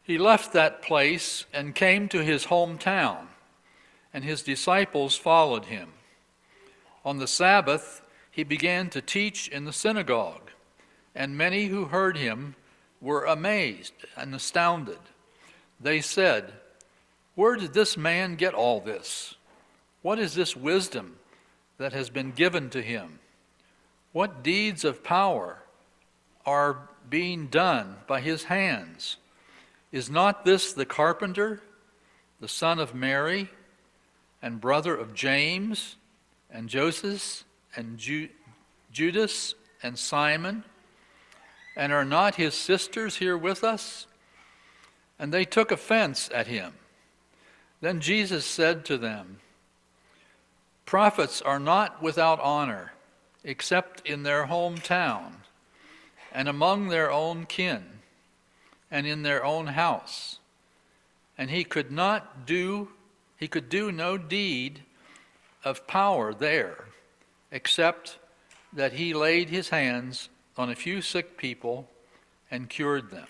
He left that place and came to his hometown, and his disciples followed him. On the Sabbath, he began to teach in the synagogue, and many who heard him were amazed and astounded. They said, "Where did this man get all this? What is this wisdom that has been given to him? What deeds of power are being done by his hands? Is not this the carpenter, the son of Mary, and brother of James, and Joseph, and Judas, and Simon? And are not his sisters here with us?" And they took offense at him. Then Jesus said to them, "Prophets are not without honor, except in their hometown, and among their own kin, and in their own house." And he could do no deed of power there, except that he laid his hands on a few sick people and cured them.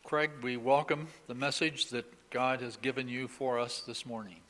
Craig, we welcome the message that God has given you for us this morning.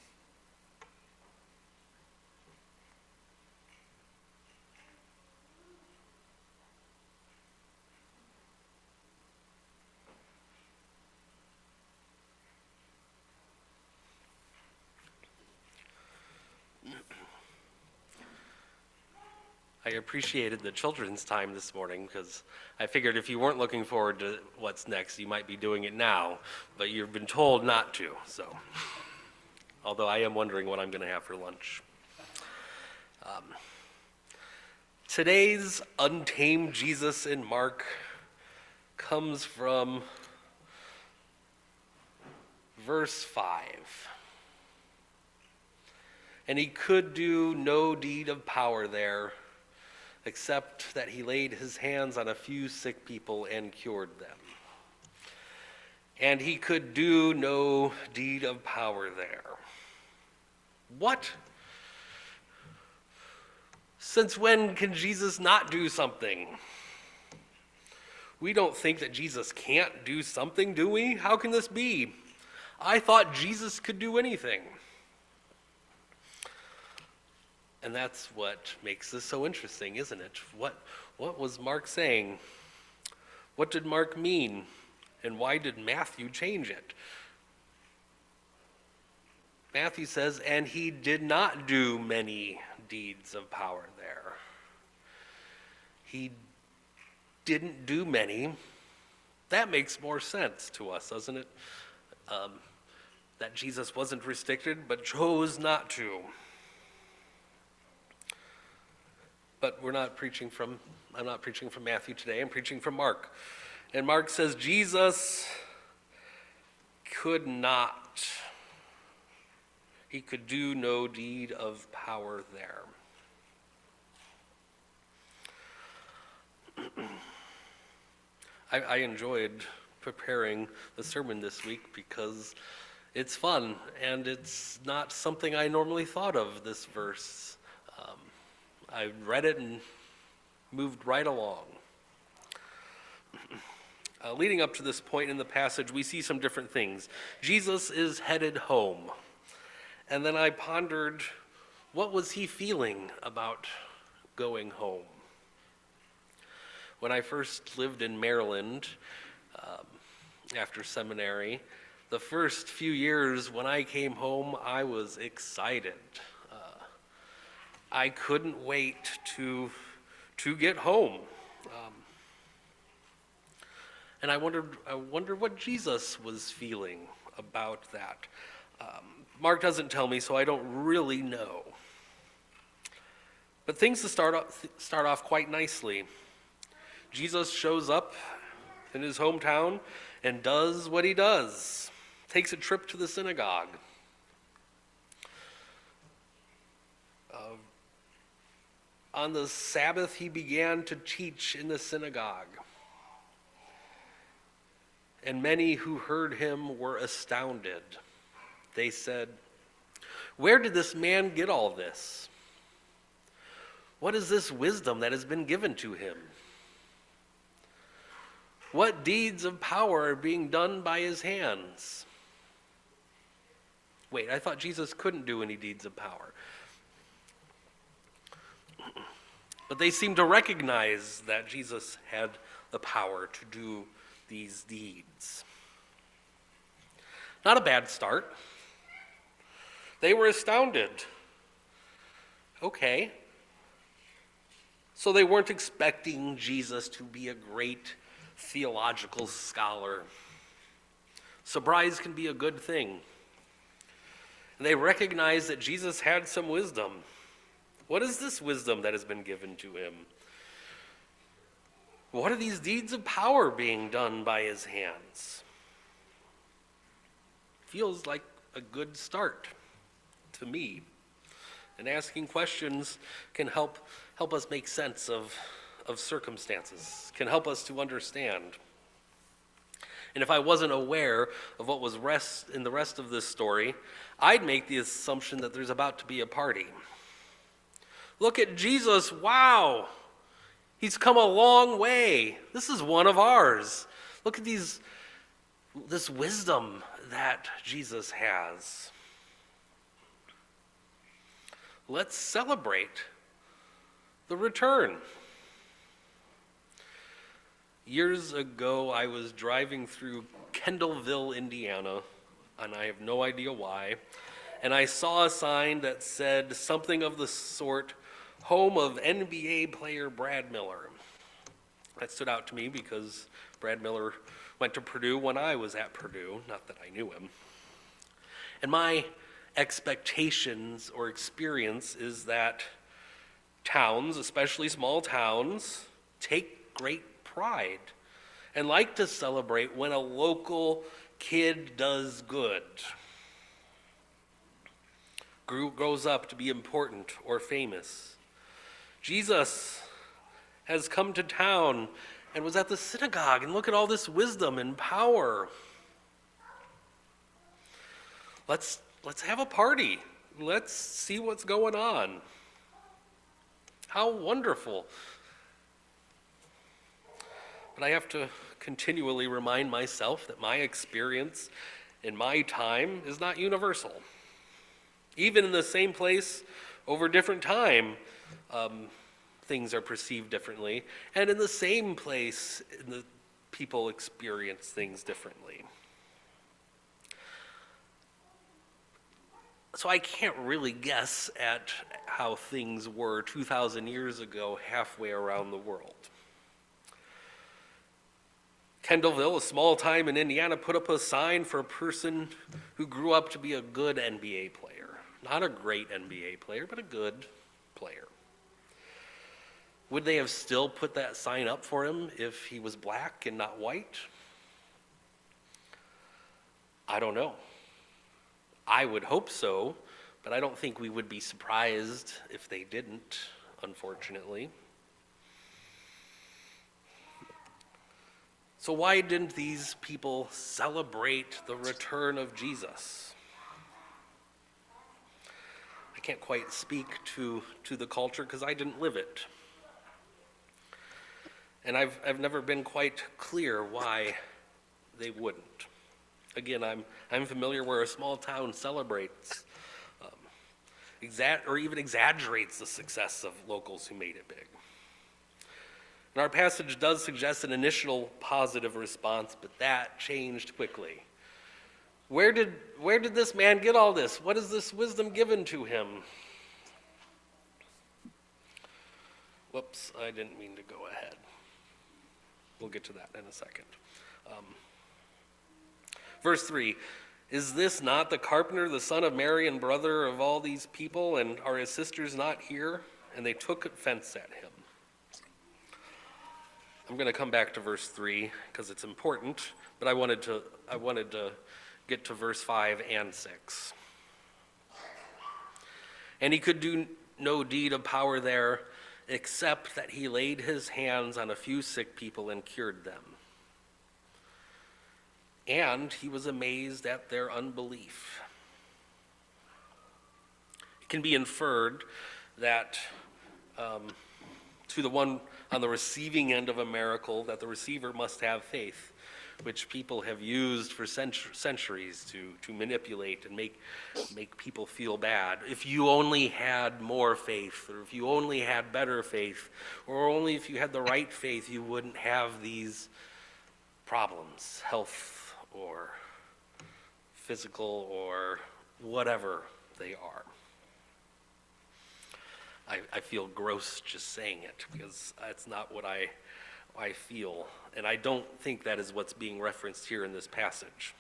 I appreciated the children's time this morning because I figured if you weren't looking forward to what's next, you might be doing it now, but you've been told not to, so. Although I am wondering what I'm going to have for lunch. Today's Untamed Jesus in Mark comes from verse 5. And he could do no deed of power there, except that he laid his hands on a few sick people and cured them. And he could do no deed of power there. What? Since when can Jesus not do something? We don't think that Jesus can't do something, do we? How can this be? I thought Jesus could do anything. And that's what makes this so interesting, isn't it? What was Mark saying? What did Mark mean? And why did Matthew change it? Matthew says, and he did not do many deeds of power there. He didn't do many. That makes more sense to us, doesn't it? That Jesus wasn't restricted, but chose not to. But I'm not preaching from Matthew today, I'm preaching from Mark. And Mark says Jesus could not. He could do no deed of power there. I enjoyed preparing the sermon this week because it's fun and it's not something I normally thought of, this verse. I read it and moved right along. Leading up to this point in the passage, we see some different things. Jesus is headed home. And then I pondered, what was he feeling about going home? When I first lived in Maryland, after seminary, the first few years when I came home, I was excited. I couldn't wait to get home. And I wonder what Jesus was feeling about that. Mark doesn't tell me, so I don't really know. But things start off quite nicely. Jesus shows up in his hometown and does what he does. Takes a trip to the synagogue. On the Sabbath, he began to teach in the synagogue. And many who heard him were astounded. They said, "Where did this man get all this? What is this wisdom that has been given to him? What deeds of power are being done by his hands? Wait, I thought Jesus couldn't do any deeds of power. But they seem to recognize that Jesus had the power to do these deeds. Not a bad start. They were astounded. Okay. So they weren't expecting Jesus to be a great theological scholar. Surprise can be a good thing. And they recognize that Jesus had some wisdom. What is this wisdom that has been given to him? What are these deeds of power being done by his hands? Feels like a good start to me. And asking questions can help us make sense of circumstances, can help us to understand. And if I wasn't aware of what was in the rest of this story, I'd make the assumption that there's about to be a party. Look at Jesus, wow! He's come a long way. This is one of ours. Look at this wisdom that Jesus has. Let's celebrate the return. Years ago, I was driving through Kendallville, Indiana, and I have no idea why, and I saw a sign that said something of the sort, home of NBA player Brad Miller. That stood out to me because Brad Miller went to Purdue when I was at Purdue, not that I knew him. And my expectations or experience is that towns, especially small towns, take great pride and like to celebrate when a local kid does good, grows up to be important or famous. Jesus has come to town and was at the synagogue, and look at all this wisdom and power. Let's have a party. Let's see what's going on. How wonderful. But I have to continually remind myself that my experience in my time is not universal. Even in the same place over different time, things are perceived differently. And in the same place, the people experience things differently. So I can't really guess at how things were 2,000 years ago halfway around the world. Kendallville, a small town in Indiana, put up a sign for a person who grew up to be a good NBA player. Not a great NBA player, but a good player. Would they have still put that sign up for him if he was black and not white? I don't know. I would hope so, but I don't think we would be surprised if they didn't, unfortunately. So why didn't these people celebrate the return of Jesus? I can't quite speak to the culture because I didn't live it. And I've never been quite clear why they wouldn't. Again, I'm familiar where a small town celebrates or even exaggerates the success of locals who made it big. And our passage does suggest an initial positive response, but that changed quickly. Where did this man get all this? What is this wisdom given to him? Whoops, I didn't mean to go ahead. We'll get to that in a second. Verse 3, is this not the carpenter, the son of Mary and brother of all these people, and are his sisters not here? And they took offense at him. I'm going to come back to verse 3 because it's important, but I wanted to get to verse 5 and 6. And he could do no deed of power there, except that he laid his hands on a few sick people and cured them. And he was amazed at their unbelief. It can be inferred that to the one on the receiving end of a miracle that the receiver must have faith, which people have used for centuries to manipulate and make people feel bad. If you only had more faith, or if you only had better faith, or only if you had the right faith, you wouldn't have these problems, health or physical or whatever they are. I feel gross just saying it because that's not what I feel, and I don't think that is what's being referenced here in this passage.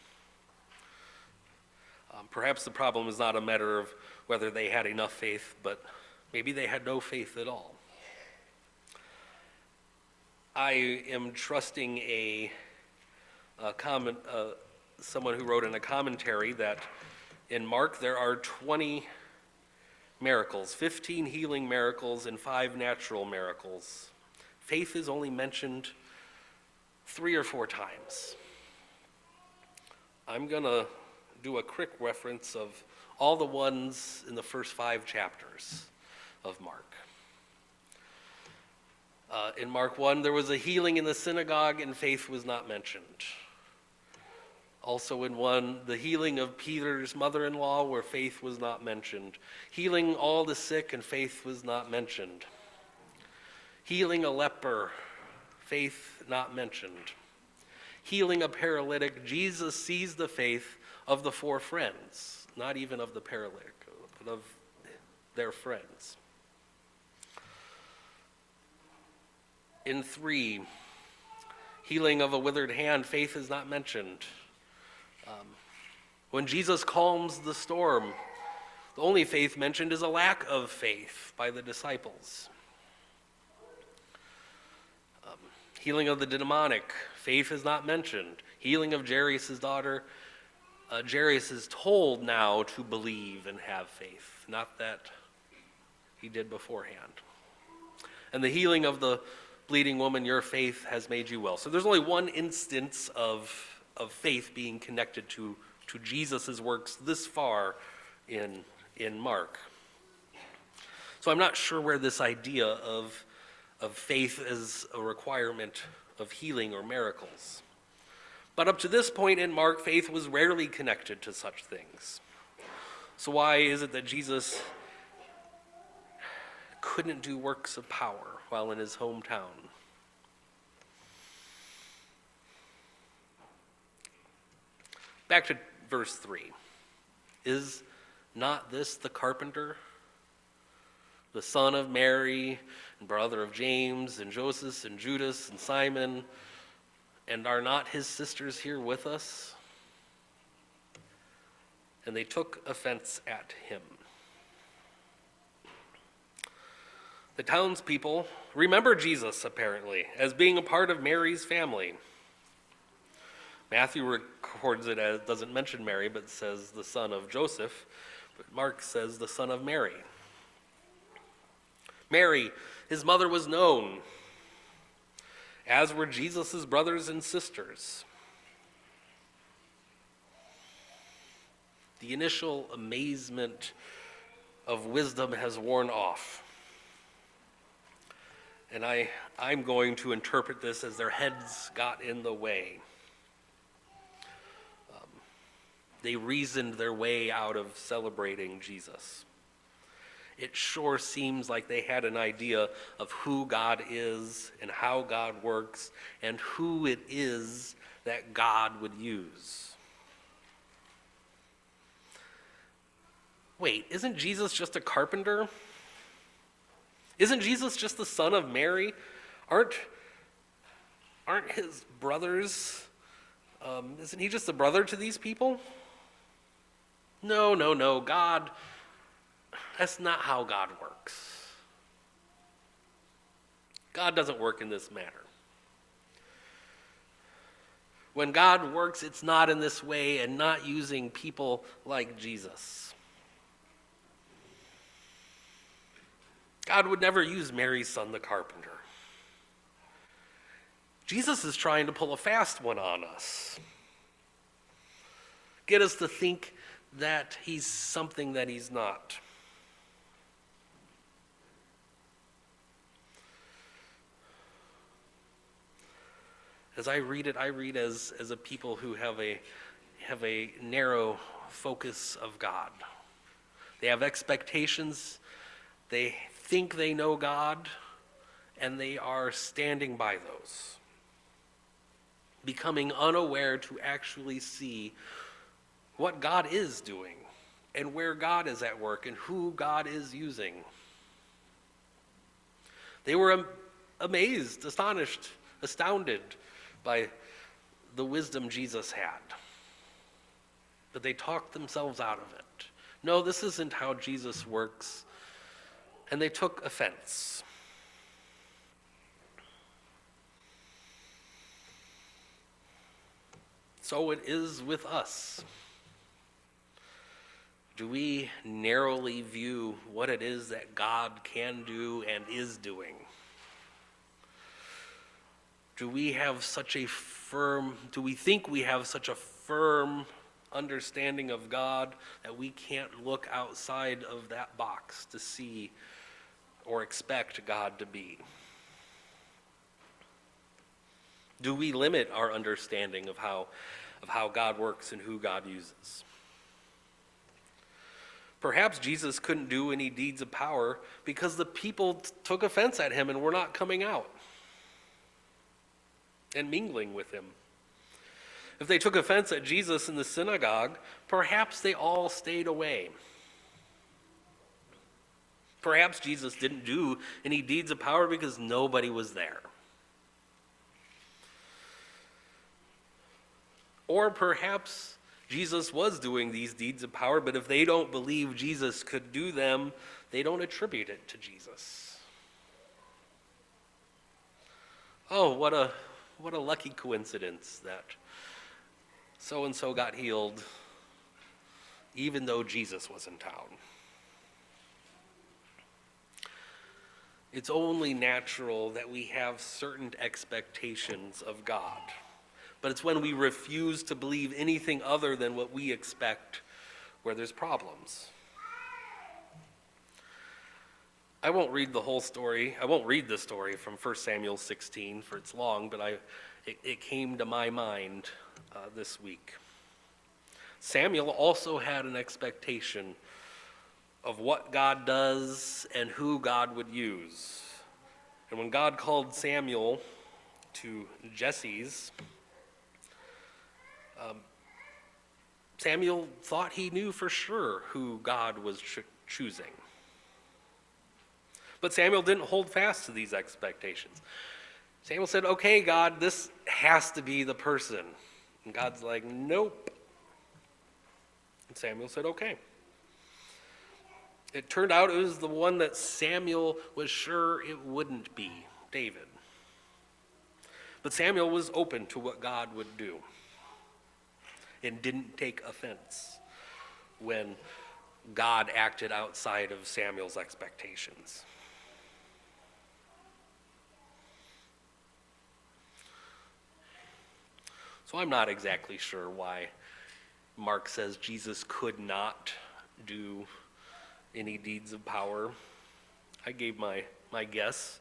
Perhaps the problem is not a matter of whether they had enough faith, but maybe they had no faith at all. I am trusting someone who wrote in a commentary that in Mark there are 20 miracles, 15 healing miracles and 5 natural miracles. Faith is only mentioned 3 or 4 times. I'm going to do a quick reference of all the ones in the first 5 chapters of Mark. In Mark 1, there was a healing in the synagogue and faith was not mentioned. Also in 1, the healing of Peter's mother-in-law where faith was not mentioned. Healing all the sick and faith was not mentioned. Healing a leper, faith not mentioned. Healing a paralytic, Jesus sees the faith of the 4 friends, not even of the paralytic, but of their friends. In 3, healing of a withered hand, faith is not mentioned. When Jesus calms the storm, the only faith mentioned is a lack of faith by the disciples. Healing of the demonic, faith is not mentioned. Healing of Jairus' daughter, Jairus is told now to believe and have faith, not that he did beforehand. And the healing of the bleeding woman, your faith has made you well. So there's only one instance of faith being connected to Jesus' works this far in Mark. So I'm not sure where this idea of faith as a requirement of healing or miracles. But up to this point in Mark, faith was rarely connected to such things. So why is it that Jesus couldn't do works of power while in his hometown? Back to verse 3. Is not this the carpenter, the son of Mary, and brother of James, and Joseph, and Judas, and Simon, and are not his sisters here with us? And they took offense at him. The townspeople remember Jesus, apparently, as being a part of Mary's family. Matthew records it as, doesn't mention Mary, but says the son of Joseph. But Mark says the son of Mary. Mary, his mother, was known, as were Jesus' brothers and sisters. The initial amazement of wisdom has worn off. And I'm going to interpret this as their heads got in the way. They reasoned their way out of celebrating Jesus. It sure seems like they had an idea of who God is and how God works and who it is that God would use. Wait, isn't Jesus just a carpenter? Isn't Jesus just the son of Mary? Aren't his brothers, isn't he just a brother to these people? No, God, that's not how God works. God doesn't work in this manner. When God works, it's not in this way and not using people like Jesus. God would never use Mary's son, the carpenter. Jesus is trying to pull a fast one on us. Get us to think that he's something that he's not. As I read it, I read as a people who have a narrow focus of God. They have expectations, they think they know God, and they are standing by those, becoming unaware to actually see what God is doing and where God is at work and who God is using. They were amazed, astonished, astounded by the wisdom Jesus had. But they talked themselves out of it. No, this isn't how Jesus works. And they took offense. So it is with us. Do we narrowly view what it is that God can do and is doing? Do we think we have such a firm understanding of God that we can't look outside of that box to see or expect God to be? Do we limit our understanding of how God works and who God uses? Perhaps Jesus couldn't do any deeds of power because the people took offense at him and were not coming out and mingling with him. If they took offense at Jesus in the synagogue, perhaps they all stayed away. Perhaps Jesus didn't do any deeds of power because nobody was there. Or perhaps Jesus was doing these deeds of power, but if they don't believe Jesus could do them, they don't attribute it to Jesus. Oh, what a lucky coincidence that so-and-so got healed even though Jesus was in town. It's only natural that we have certain expectations of God. But it's when we refuse to believe anything other than what we expect where there's problems. I won't read the whole story. I won't read the story from 1 Samuel 16, for it's long, but it came to my mind this week. Samuel also had an expectation of what God does and who God would use. And when God called Samuel to Jesse's, Samuel thought he knew for sure who God was choosing. But Samuel didn't hold fast to these expectations. Samuel said, okay, God, this has to be the person. And God's like, nope. And Samuel said, okay. It turned out it was the one that Samuel was sure it wouldn't be, David. But Samuel was open to what God would do and didn't take offense when God acted outside of Samuel's expectations. So I'm not exactly sure why Mark says Jesus could not do any deeds of power. I gave my guess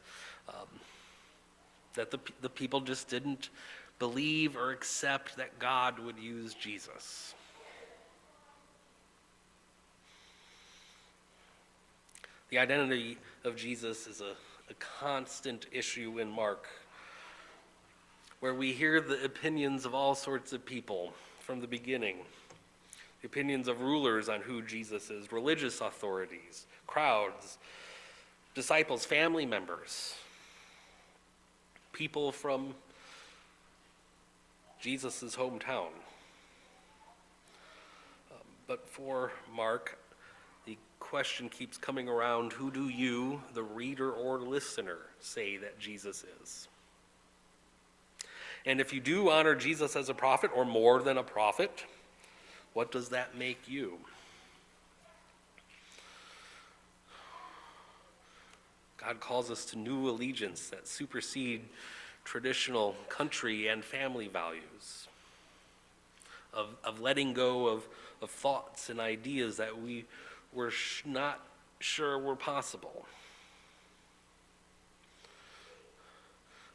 that the people just didn't believe or accept that God would use Jesus. The identity of Jesus is a constant issue in Mark, where we hear the opinions of all sorts of people from the beginning. The opinions of rulers on who Jesus is, religious authorities, crowds, disciples, family members, people from Jesus' hometown. But for Mark, the question keeps coming around, who do you, the reader or listener, say that Jesus is? And if you do honor Jesus as a prophet or more than a prophet, what does that make you? God calls us to new allegiance that supersede traditional country and family values, of letting go of thoughts and ideas that we were not sure were possible,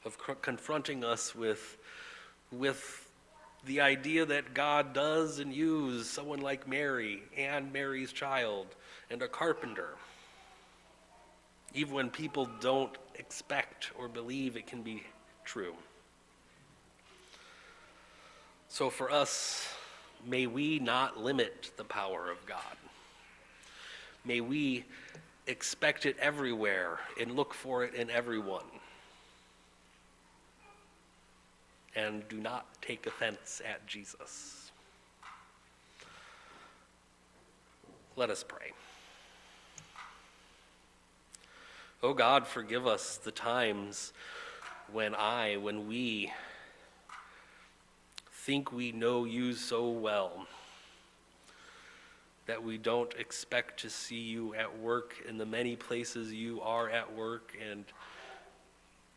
of confronting us with with the idea that God does and use someone like Mary and Mary's child and a carpenter, even when people don't expect or believe it can be true. So for us, may we not limit the power of God. May we expect it everywhere and look for it in everyone. And do not take offense at Jesus. Let us pray. Oh God, forgive us the times when we think we know you so well that we don't expect to see you at work in the many places you are at work and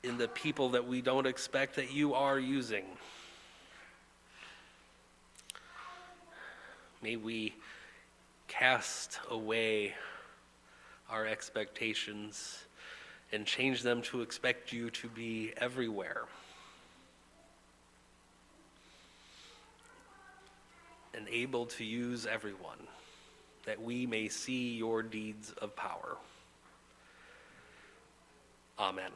in the people that we don't expect that you are using. May we cast away our expectations and change them to expect you to be everywhere. And able to use everyone, that we may see your deeds of power. Amen.